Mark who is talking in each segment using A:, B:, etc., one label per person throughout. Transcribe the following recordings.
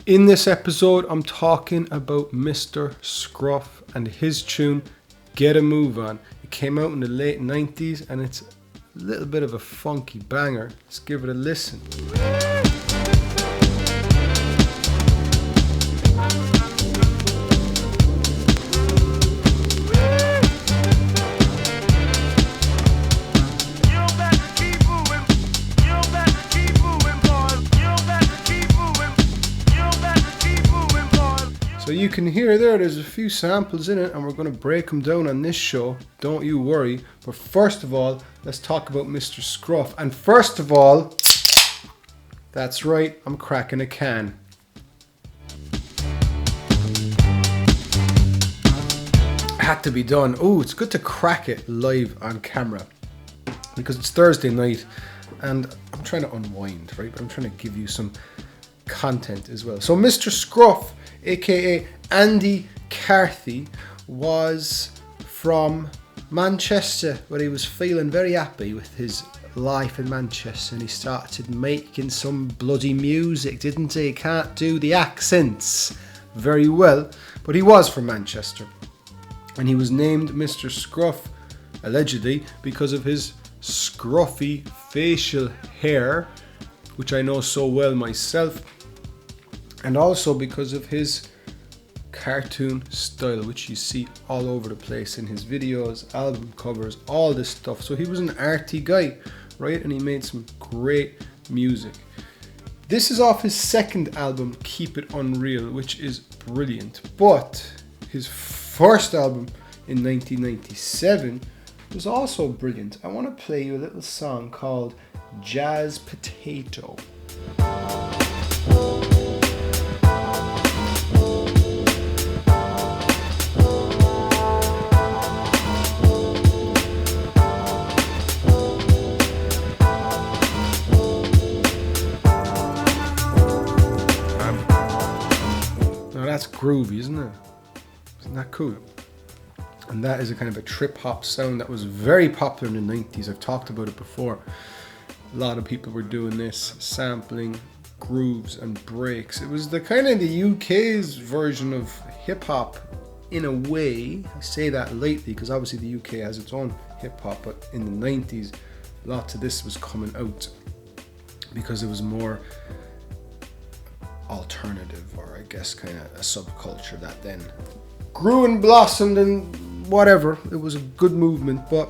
A: In this episode, I'm talking about Mr. Scruff and his tune, Get a Move On. It came out in the late 90s and it's a little bit of a funky banger. Let's give it a listen. So you can hear there's a few samples in it and we're going to break them down on this show, don't you worry. But first of all, let's talk about Mr. Scruff. And first of all, that's right, I'm cracking a can. Had to be done. Oh, it's good to crack it live on camera because it's Thursday night and I'm trying to unwind, right? But I'm trying to give you some content as well. So Mr. Scruff, aka Andy Carthy, was from Manchester, where he was feeling very happy with his life in Manchester and he started making some bloody music, didn't he? He can't do the accents very well, but he was from Manchester and he was named Mr. Scruff allegedly because of his scruffy facial hair, which I know so well myself, and also because of his cartoon style, which you see all over the place in his videos, album covers, all this stuff. So he was an arty guy, right? And he made some great music. This is off his second album, Keep It Unreal, which is brilliant. But his first album in 1997 was also brilliant. I want to play you a little song called Jazz Potato. That's groovy, isn't it? Isn't that cool? And that is a kind of a trip hop sound that was very popular in the 90s. I've talked about it before. A lot of people were doing this, sampling grooves and breaks. It was the kind of the UK's version of hip hop in a way. I say that lightly because obviously the UK has its own hip hop, but in the 90s, lots of this was coming out because it was more alternative, or I guess kind of a subculture that then grew and blossomed and whatever. It was a good movement, but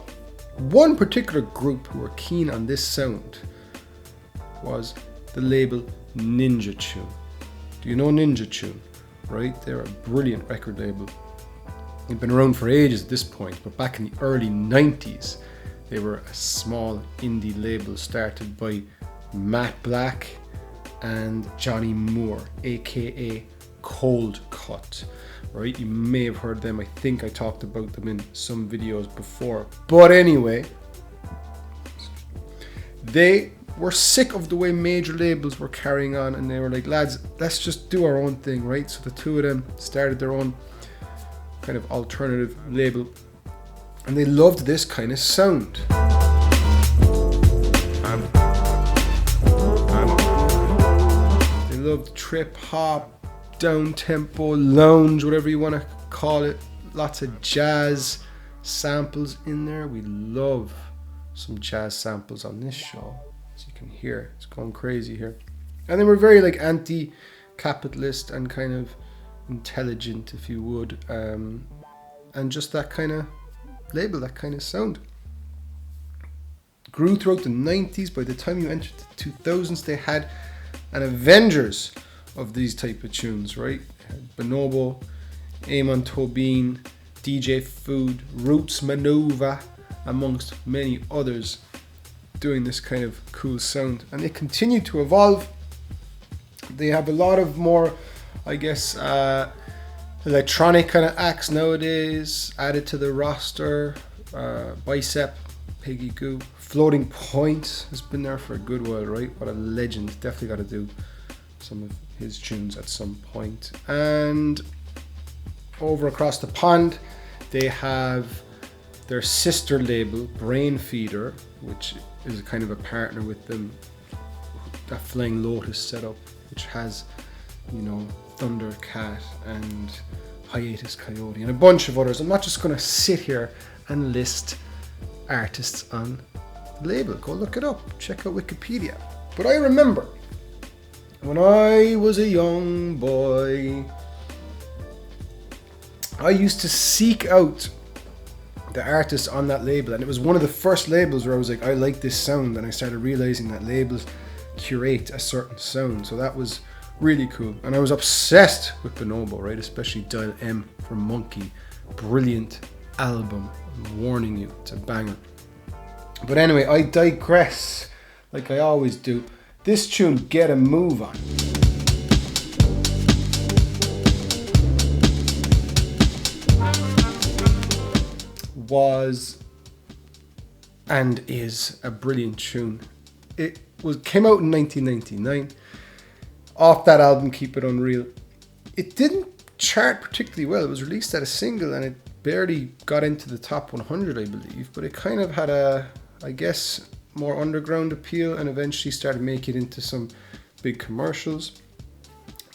A: one particular group who were keen on this sound was the label Ninja Tune. Do you know Ninja Tune? Right? They're a brilliant record label. They've been around for ages at this point, but back in the early 90s, they were a small indie label started by Matt Black and Johnny Moore, aka Cold Cut, right? You may have heard them. I think I talked about them in some videos before. But anyway, they were sick of the way major labels were carrying on, and they were like, lads, let's just do our own thing, right? So the two of them started their own kind of alternative label, and they loved this kind of sound. Loved trip hop, down tempo, lounge, whatever you want to call it. Lots of jazz samples in there. We love some jazz samples on this show, as you can hear. It's going crazy here. And they were very like anti-capitalist and kind of intelligent, if you would, and just that kind of label, that kind of sound. Grew throughout the 90s. By the time you entered the 2000s, they had an Avengers of these type of tunes, right? Bonobo, Amon Tobin, DJ Food, Roots Maneuver, amongst many others, doing this kind of cool sound. And they continue to evolve. They have a lot of more, I guess, electronic kind of acts nowadays added to the roster. Bicep, Piggy Goo, Floating Point has been there for a good while, right? What a legend. Definitely got to do some of his tunes at some point. And over across the pond, they have their sister label, Brain Feeder, which is a kind of a partner with them, that Flying Lotus setup, which has you know, Thundercat and Hiatus Coyote and a bunch of others. I'm not just going to sit here and list artists on the label. Go look it up. Check out Wikipedia. But I remember when I was a young boy, I used to seek out the artists on that label, and it was one of the first labels where I was like, I like this sound, and I started realizing that labels curate a certain sound. So that was really cool, and I was obsessed with Bonobo, right? Especially Dial M for Monkey. Brilliant album. I'm warning you, it's a banger. But anyway, I digress like I always do. This tune, Get a Move On, was and is a brilliant tune. It came out in 1999 off that album Keep It Unreal. It didn't chart particularly well. It was released as a single and it barely got into the top 100, I believe, but it kind of had a, I guess, more underground appeal and eventually started making it into some big commercials.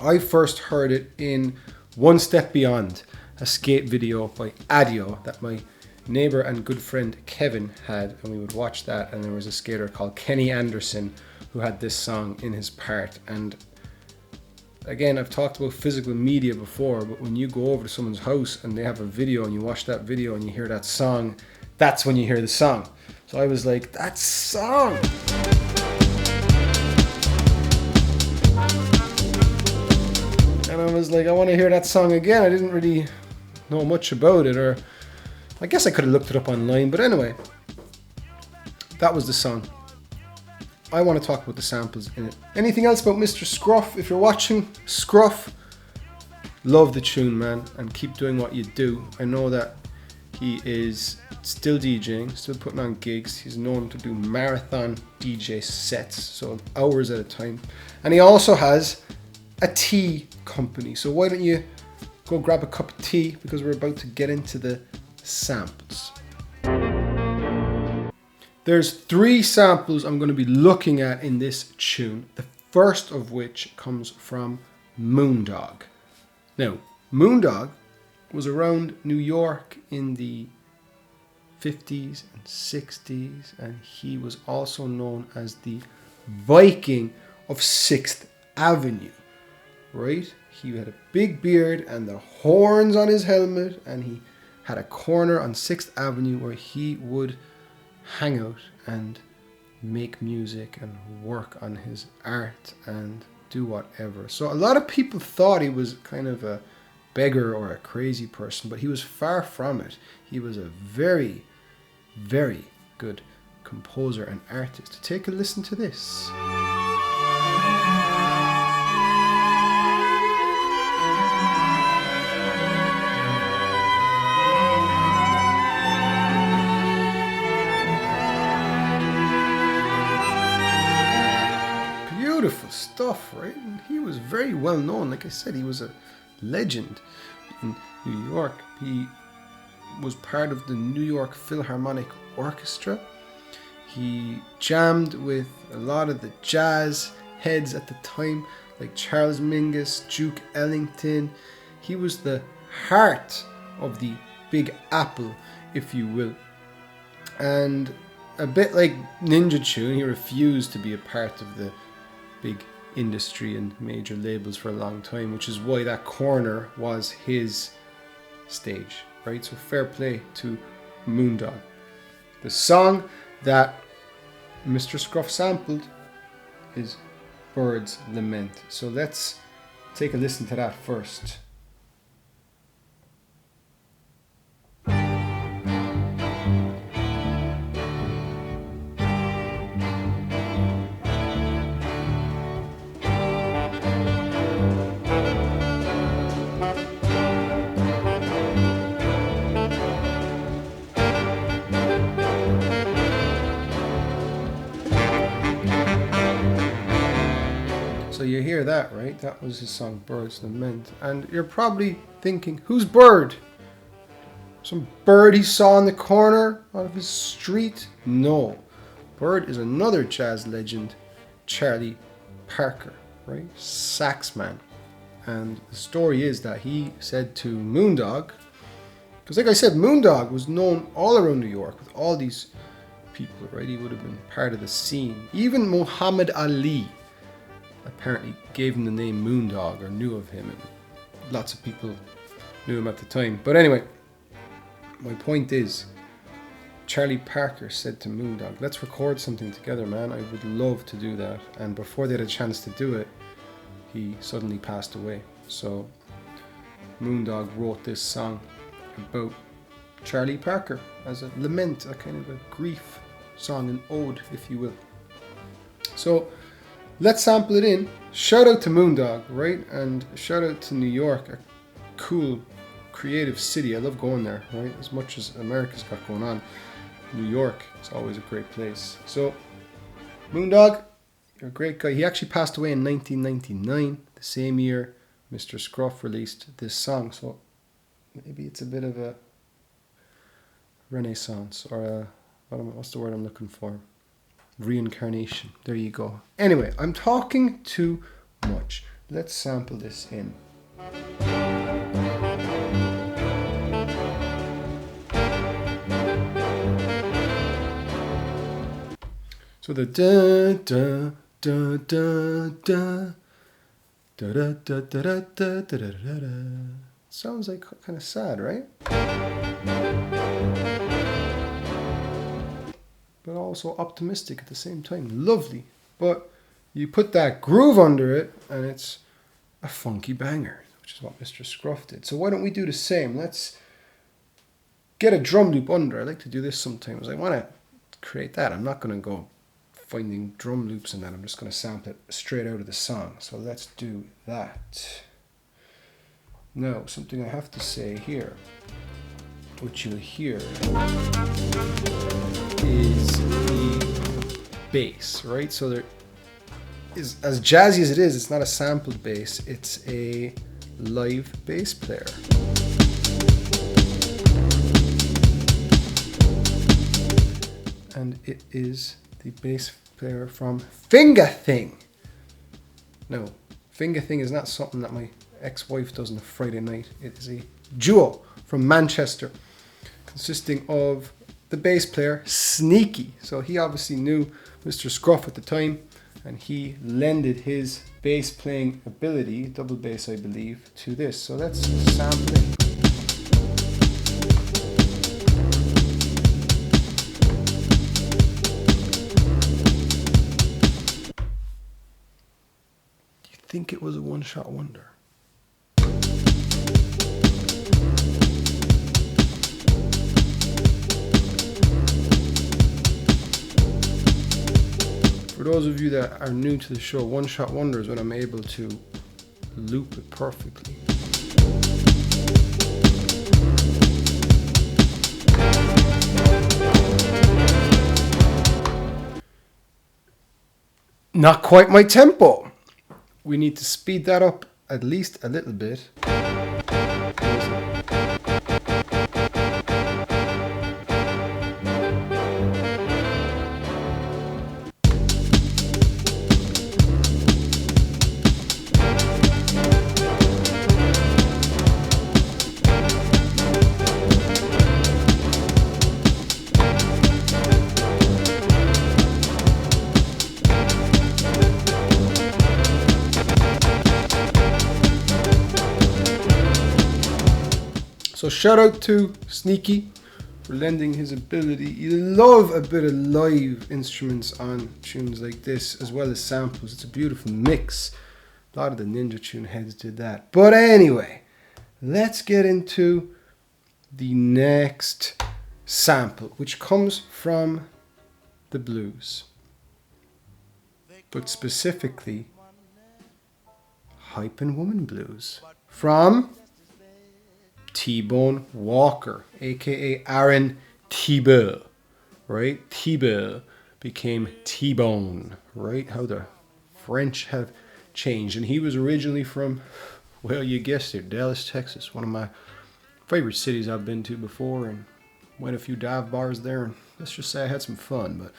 A: I first heard it in One Step Beyond, a skate video by Adio that my neighbor and good friend Kevin had, and we would watch that, and there was a skater called Kenny Anderson who had this song in his part. And again, I've talked about physical media before, but when you go over to someone's house and they have a video and you watch that video and you hear that song, that's when you hear the song. So I was like, that song! And I was like, I want to hear that song again. I didn't really know much about it, or I guess I could have looked it up online, but anyway, that was the song. I want to talk about the samples in it. Anything else about Mr. Scruff? If you're watching, Scruff, love the tune, man, and keep doing what you do. I know that he is still DJing, still putting on gigs. He's known to do marathon DJ sets, so hours at a time. And he also has a tea company. So why don't you go grab a cup of tea, because we're about to get into the samples. There's 3 samples I'm going to be looking at in this tune, the first of which comes from Moondog. Now, Moondog was around New York in the 50s and 60s, and he was also known as the Viking of 6th Avenue, right? He had a big beard and the horns on his helmet, and he had a corner on 6th Avenue where he would hang out and make music and work on his art and do whatever. So a lot of people thought he was kind of a beggar or a crazy person, but he was far from it. He was a very, very good composer and artist. Take a listen to this. Beautiful stuff, right? And he was very well known. Like I said, he was a legend in New York. He was part of the New York Philharmonic Orchestra. He jammed with a lot of the jazz heads at the time, like Charles Mingus, Duke Ellington. He was the heart of the Big Apple, if you will. And a bit like Ninja Tune, he refused to be a part of the big industry and major labels for a long time, which is why that corner was his stage, right? So fair play to Moondog. The song that Mr. Scruff sampled is Bird's Lament. So let's take a listen to that first. So you hear that, right? That was his song, Bird's Lament. And you're probably thinking, who's Bird? Some bird he saw in the corner out of his street? No. Bird is another jazz legend, Charlie Parker, right? Sax man. And the story is that he said to Moondog, because like I said, Moondog was known all around New York with all these people, right? He would have been part of the scene. Even Muhammad Ali apparently gave him the name Moondog, or knew of him, and lots of people knew him at the time. But anyway, my point is, Charlie Parker said to Moondog, let's record something together, man. I would love to do that. And before they had a chance to do it, he suddenly passed away. So Moondog wrote this song about Charlie Parker as a lament, a kind of a grief song, an ode, if you will. So let's sample it in. Shout out to Moondog, right? And shout out to New York, a cool, creative city. I love going there, right? As much as America's got going on, New York is always a great place. So, Moondog, you're a great guy. He actually passed away in 1999, the same year Mr. Scruff released this song. So, maybe it's a bit of a renaissance, or a, what's the word I'm looking for? Reincarnation. There you go. Anyway, I'm talking too much. Let's sample this in. So the da da da da da da da da da da da da da sounds like kind of sad, right? But also optimistic at the same time. Lovely. But you put that groove under it and it's a funky banger, which is what Mr. Scruff did. So why don't we do the same? Let's get a drum loop under. I like to do this sometimes. I want to create that. I'm not going to go finding drum loops and that. I'm just going to sample it straight out of the song. So let's do that. Now, something I have to say here, what you'll hear is the bass, right? So there is, as jazzy as it is, it's not a sampled bass, it's a live bass player. And it is the bass player from Finger Thing. No, Finger Thing is not something that my ex-wife does on a Friday night. It is a duo from Manchester consisting of the bass player Sneaky. So he obviously knew Mr. Scruff at the time and he lended his bass playing ability, double bass I believe, to this. So let's sample it. Think it was a one-shot wonder. For those of you that are new to the show, one-shot wonder is when I'm able to loop it perfectly. Not quite my tempo. We need to speed that up at least a little bit. So shout out to Sneaky for lending his ability. You love a bit of live instruments on tunes like this as well as samples. It's a beautiful mix. A lot of the Ninja Tune heads did that. But anyway, let's get into the next sample, which comes from the blues. But specifically, Hypin' Woman Blues from T-Bone Walker, aka Aaron T-Bill, right? T-Bill became T-Bone, right? How the French have changed. And he was originally from, well, you guessed it, Dallas, Texas, one of my favorite cities I've been to before, and went a few dive bars there, and let's just say I had some fun, but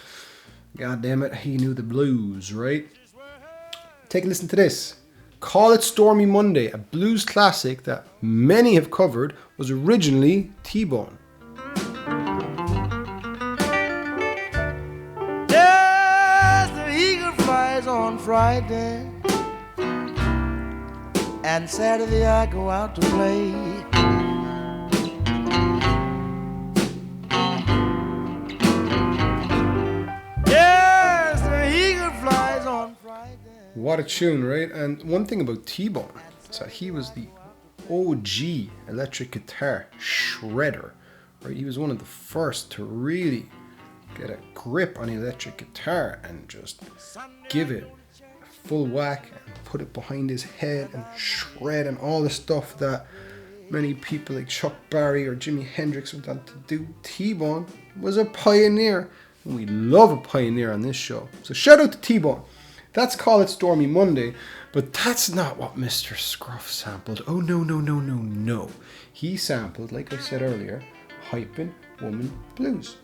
A: god damn it, he knew the blues, right? Take a listen to this. Call It Stormy Monday, a blues classic that many have covered, was originally T-Bone.
B: Yes, the eagle flies on Friday, and Saturday I go out to play. Yes, the eagle flies on Friday.
A: What a tune, right? And one thing about T-Bone is that he was the OG electric guitar shredder, right? He was one of the first to really get a grip on the electric guitar and just give it a full whack and put it behind his head and shred and all the stuff that many people like Chuck Berry or Jimi Hendrix went on to do. T-Bone was a pioneer, and we love a pioneer on this show. So shout out to T-Bone. That's Call It Stormy Monday, but that's not what Mr. Scruff sampled. Oh, no. He sampled, like I said earlier, Hypin' Woman Blues.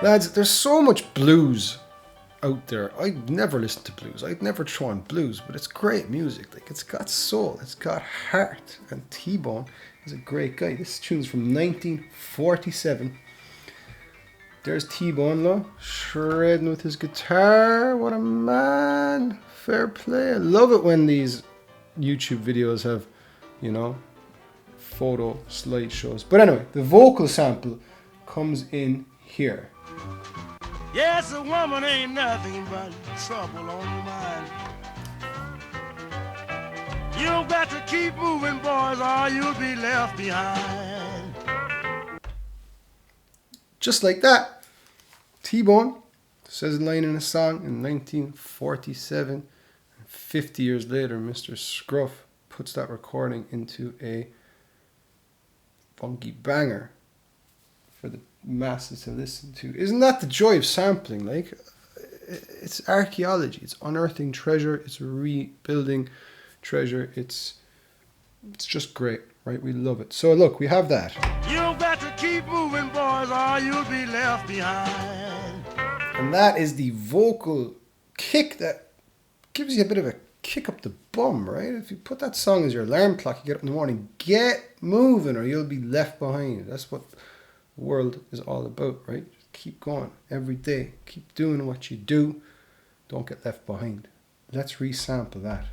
A: Lads, there's so much blues out there. I'd never listened to blues. I'd never throw on blues, but it's great music. Like, it's got soul, it's got heart, and T-Bone is a great guy. This tune's from 1947. There's T-Bone, look, shredding with his guitar. What a man. Fair play. I love it when these YouTube videos have, you know, photo slideshows. But anyway, the vocal sample comes in here.
B: Yes, a woman ain't nothing but trouble on your mind. You've got to keep moving, boys, or you'll be left behind.
A: Just like that. T-Bone says a line in a song in 1947. And 50 years later, Mr. Scruff puts that recording into a funky banger for the masses to listen to. Isn't that the joy of sampling? Like, it's archaeology, it's unearthing treasure, it's rebuilding treasure. It's just great, right? We love it. So look, we have that.
B: You've got to keep moving, boys, or you'll be left behind.
A: And that is the vocal kick that gives you a bit of a kick up the bum, right? If you put that song as your alarm clock, you get up in the morning, get moving or you'll be left behind. That's what the world is all about, right? Just keep going every day. Keep doing what you do. Don't get left behind. Let's resample that.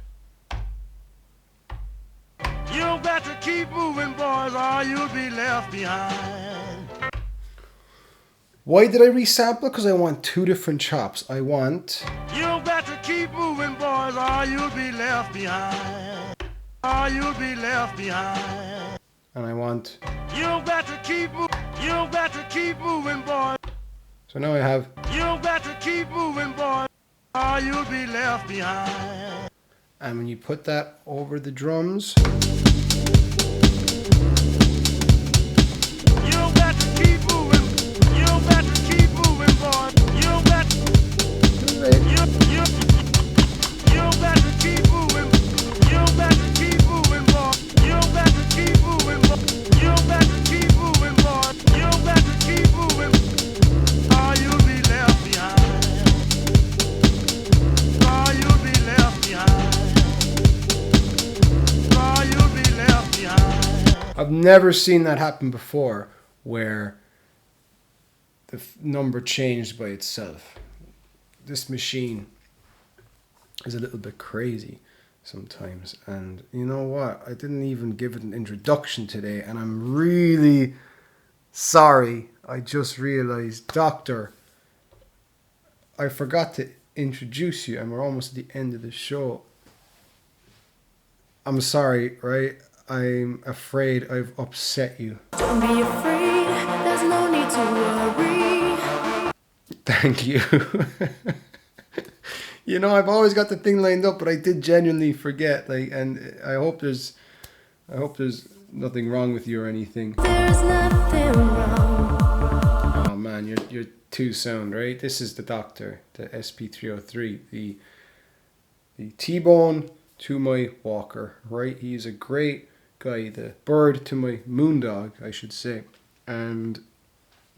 B: You've got to keep moving, boys, or you'll be left behind.
A: Why did I resample? Because I want two different chops. I want...
B: You've got to keep moving, boys, or you'll be left behind. Or you'll be left behind.
A: And I want...
B: You've got to keep moving. You've got to keep moving, boys.
A: So now I have...
B: You've got to keep moving, boys, or you'll be left behind.
A: And when you put that over the drums...
B: You've got to keep moving. You've got to keep moving, boys. You've got to... You've got to keep moving. You've got to keep moving, boys. You've got to keep moving, boys. You've got to keep moving, boys. You've got to keep moving, or you'll be left behind. Or you'll be left behind. Or you'll be left behind.
A: I've never seen that happen before, where the number changed by itself. This machine is a little bit crazy sometimes, and you know what? I didn't even give it an introduction today, and I'm really sorry. I just realized, Doctor, I forgot to introduce you, and we're almost at the end of the show. I'm sorry, right? I'm afraid I've upset you.
C: Don't be afraid, there's no need to worry.
A: Thank you. You know, I've always got the thing lined up, but I did genuinely forget. Like, and I hope there's nothing wrong with you or anything.
C: There's nothing wrong.
A: Oh man, you're too sound, right? This is the Doctor, the SP303, the T-Bone to my Walker, right? He's a great guy, the bird to my Moondog, I should say. And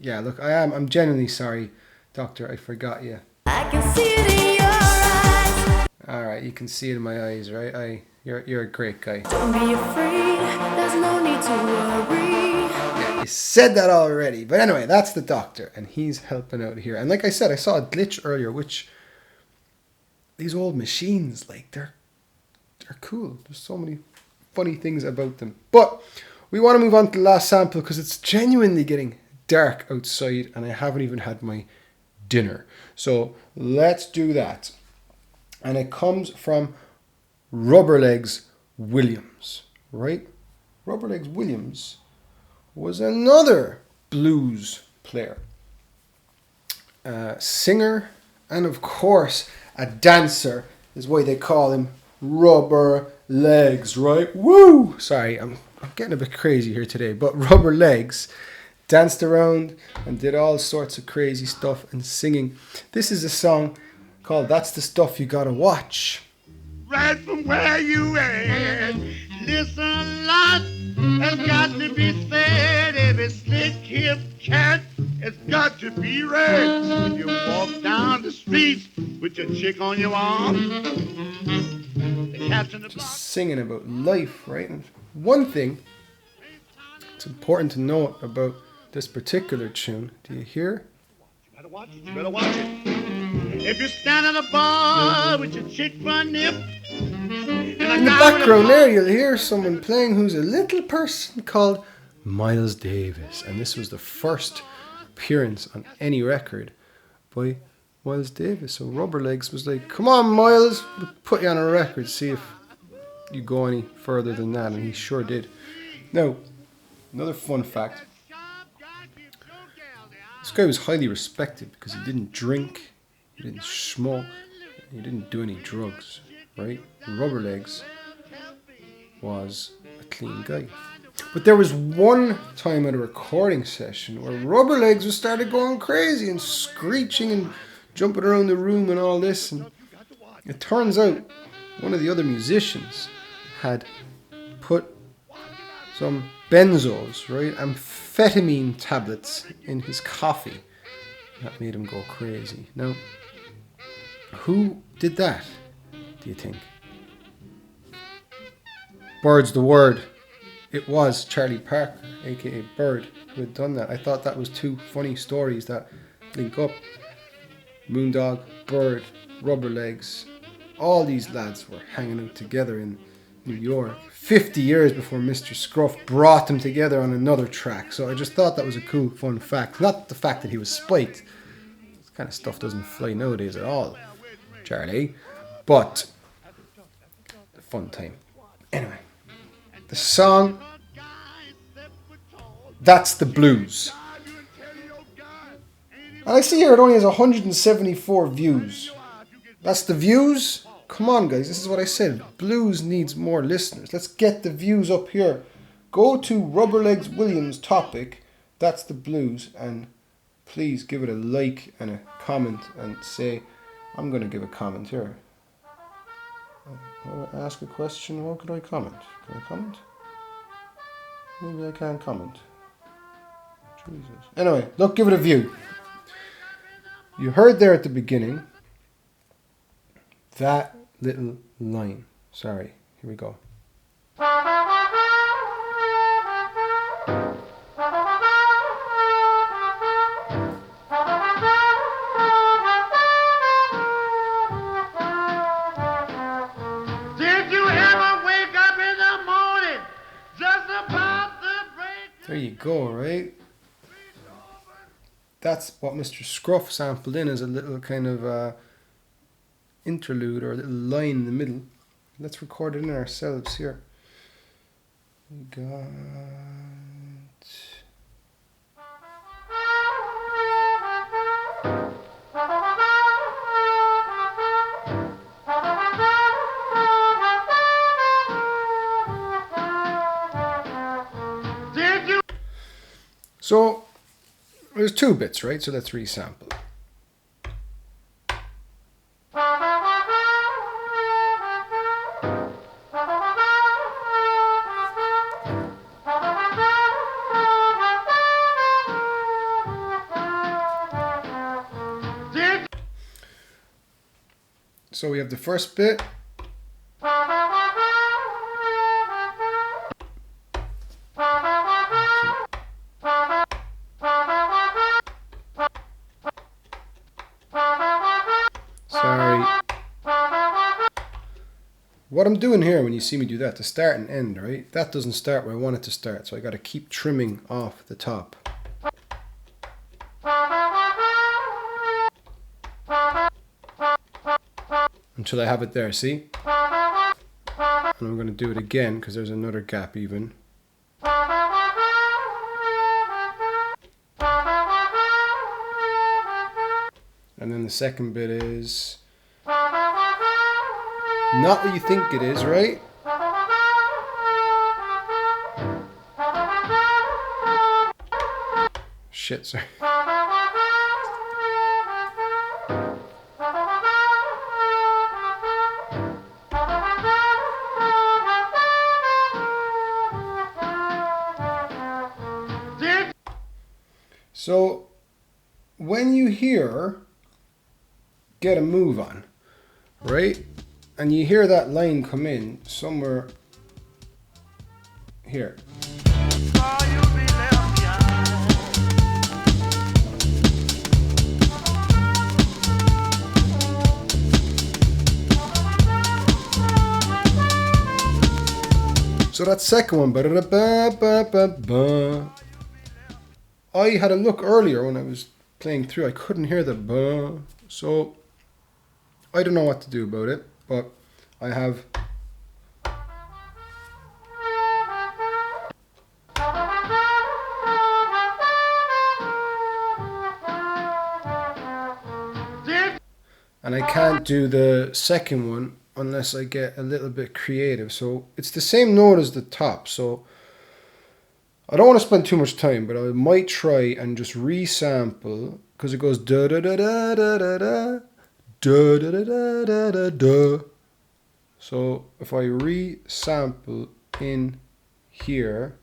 A: Yeah, look, I'm genuinely sorry, Doctor, I forgot you.
C: I can see it in your eyes.
A: Alright, you can see it in my eyes, right? You're a great guy.
C: Don't be afraid, there's no need to worry.
A: Yeah, you said that already. But anyway, that's the Doctor, and he's helping out here. And like I said, I saw a glitch earlier, which these old machines, like, they're cool. There's so many funny things about them. But we want to move on to the last sample because it's genuinely getting dark outside and I haven't even had my dinner. So let's do that. And it comes from Rubberlegs Williams, right? Rubberlegs Williams was another blues player, singer, and of course a dancer is why they call him Rubber Legs, right? Woo! Sorry, I'm getting a bit crazy here today, but Rubber Legs danced around and did all sorts of crazy stuff and singing. This is a song called That's the Stuff You Gotta Watch.
B: Right from where you at. Listen, a lot has got to be said. Every slick hip cat has got to be read. When you walk down the street with your chick on your arm, the cats in the block.
A: Singing about life, right? And one thing it's important to note about this particular tune, do you hear?
B: You better watch it. You better watch it. If you stand in a bar with your chick front nip,
A: In the background there, you'll hear someone playing who's a little person called Miles Davis. And this was the first appearance on any record by Miles Davis. So Rubberlegs was like, come on, Miles, we'll put you on a record, see if you go any further than that. And he sure did. Now, another fun fact. This guy was highly respected because he didn't drink, he didn't smoke, he didn't do any drugs, right? Rubberlegs was a clean guy. But there was one time at a recording session where Rubberlegs was started going crazy and screeching and jumping around the room and all this. And it turns out one of the other musicians had put some benzos, right, amphetamine tablets in his coffee. That made him go crazy. Now, who did that, do you think? Bird's the word. It was Charlie Parker, aka Bird, who had done that. I thought that was two funny stories that link up. Moondog, Bird, Rubberlegs, all these lads were hanging out together in New York 50 years before Mr. Scruff brought them together on another track. So I just thought that was a cool, fun fact. Not the fact that he was spiked. This kind of stuff doesn't fly nowadays at all, Charlie. But a fun time. Anyway, the song, That's the Blues. And I see here it only has 174 views. That's the views? Come on, guys, this is what I said. Blues needs more listeners. Let's get the views up here. Go to Rubberlegs Williams topic, That's the Blues, and please give it a like and a comment and say, I'm going to give a comment here. Ask a question, what could I comment? Can I comment? Maybe I can't comment. Jesus. Anyway, look, give it a view. You heard there at the beginning that little line. Sorry, here we go.
B: Did you ever wake up in the morning just about the break?
A: There you go, right? That's what Mr. Scruff sampled in as a little kind of interlude or a little line in the middle. Let's record it in ourselves here. We got...
B: Did you?
A: So, there's two bits, right? So let's resample. So we have the first bit. Sorry. What I'm doing here when you see me do that, the start and end, right? That doesn't start where I want it to start, so I got to keep trimming off the top. Until I have it there, see? And I'm going to do it again because there's another gap even. And then the second bit is not what you think it is, right? Shit, sorry. So when you hear "Get a Move On," right? And you hear that line come in somewhere here. So that second one, ba-da-da-ba-ba-ba-ba. I had a look earlier when I was playing through. I couldn't hear the ba, so I don't know what to do about it. But I have and I can't do the second one unless I get a little bit creative. So it's the same note as the top, so I don't want to spend too much time, but I might try and just resample, because it goes da da da da da da da da da da da da da da. So if I resample in here,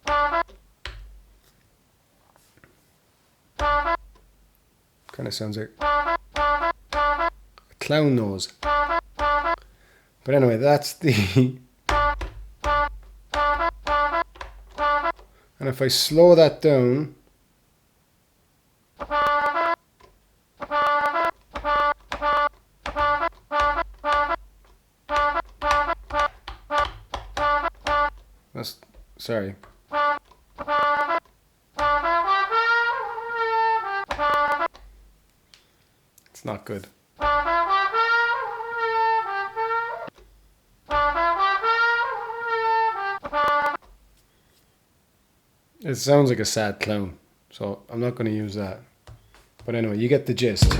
A: kind of sounds like a clown nose. But anyway, that's the. And if I slow that down, that's, sorry. It's not good. It sounds like a sad clown, so I'm not going to use that. But anyway, you get the gist.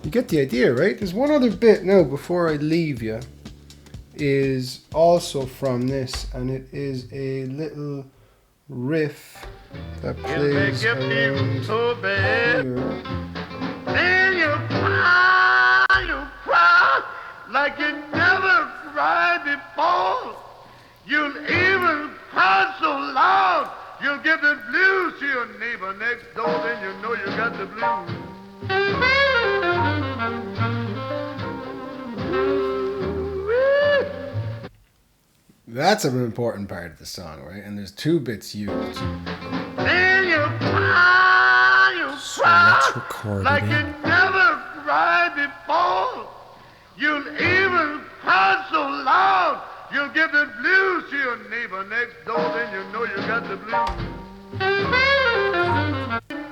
A: You get the idea, right? There's one other bit now before I leave you, is also from this, and it is a little riff that plays around here.
B: Then you cry like you never cried before. You'll even cry so loud, you'll give the blues to your neighbor next door, then you know you got the blues.
A: That's an important part of the song, right? And there's two bits used.
B: Then you cry
A: let's record
B: like
A: it
B: you
A: in.
B: never cried before. You'll even cry so loud, you'll give the blues to your neighbor next door, then you know you got the blues.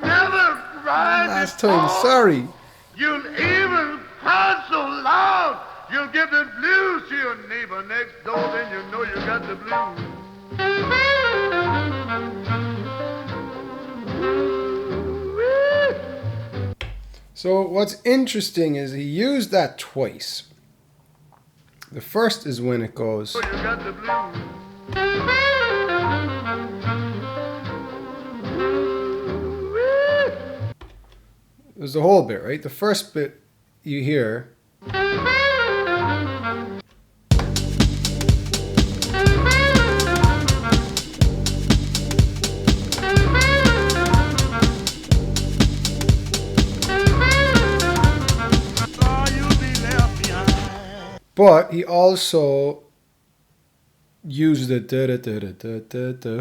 B: Never cried
A: Last
B: before.
A: time, sorry.
B: You'll even cry so loud, you'll give the blues to your neighbor next door, then you know you got the blues.
A: So what's interesting is he used that twice. The first is when it goes.
B: You got the blues.
A: There's the whole bit, right? The first bit you hear. But he also uses the da da da da da da da.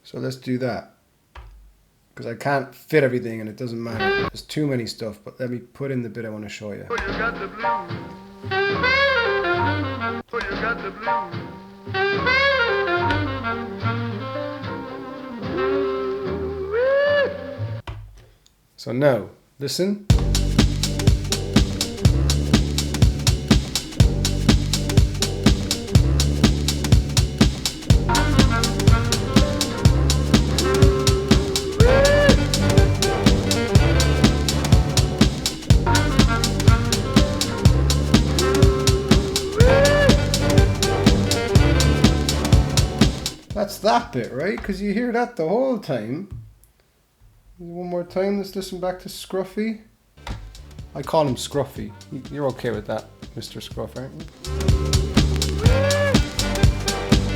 A: So let's do that. Because I can't fit everything and it doesn't matter. There's too many stuff, but let me put in the bit I want to show you.
B: Oh, you got the blues. Oh, you got the blues.
A: So now, listen. That's that bit, right? Because you hear that the whole time. One more time, let's listen back to Scruffy. I call him Scruffy. You're okay with that, Mr. Scruff, aren't you?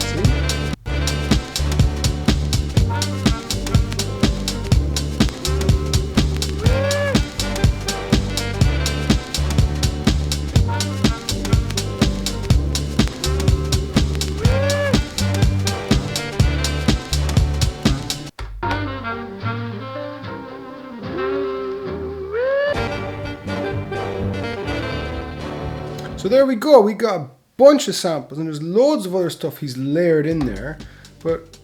A: See? So there we go, we got a bunch of samples and there's loads of other stuff he's layered in there, but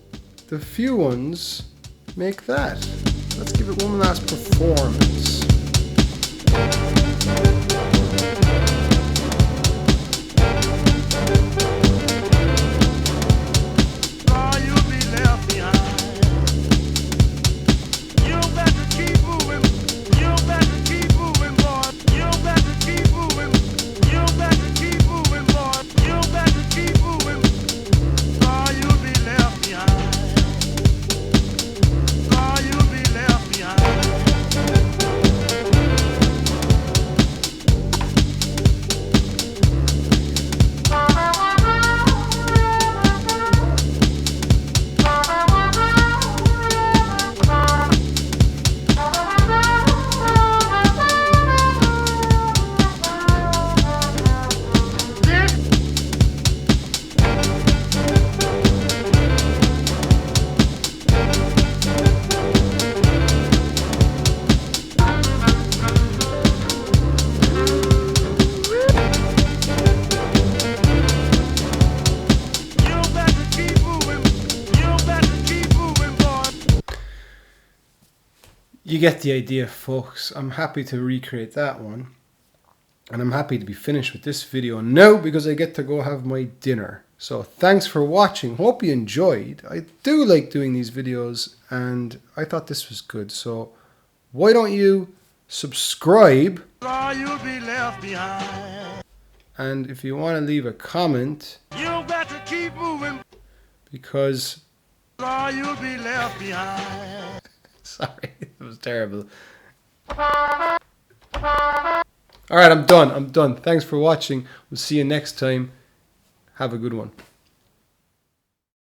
A: the few ones make that. Let's give it one last performance. You get the idea, folks. I'm happy to recreate that one. And I'm happy to be finished with this video now because I get to go have my dinner. So thanks for watching. Hope you enjoyed. I do like doing these videos and I thought this was good. So why don't you subscribe?
B: You'll be left behind.
A: And if you want to leave a comment,
B: You got to keep moving.
A: because
B: You'll be left behind.
A: sorry, it was terrible. Alright, I'm done. Thanks for watching. We'll see you next time. Have a good one.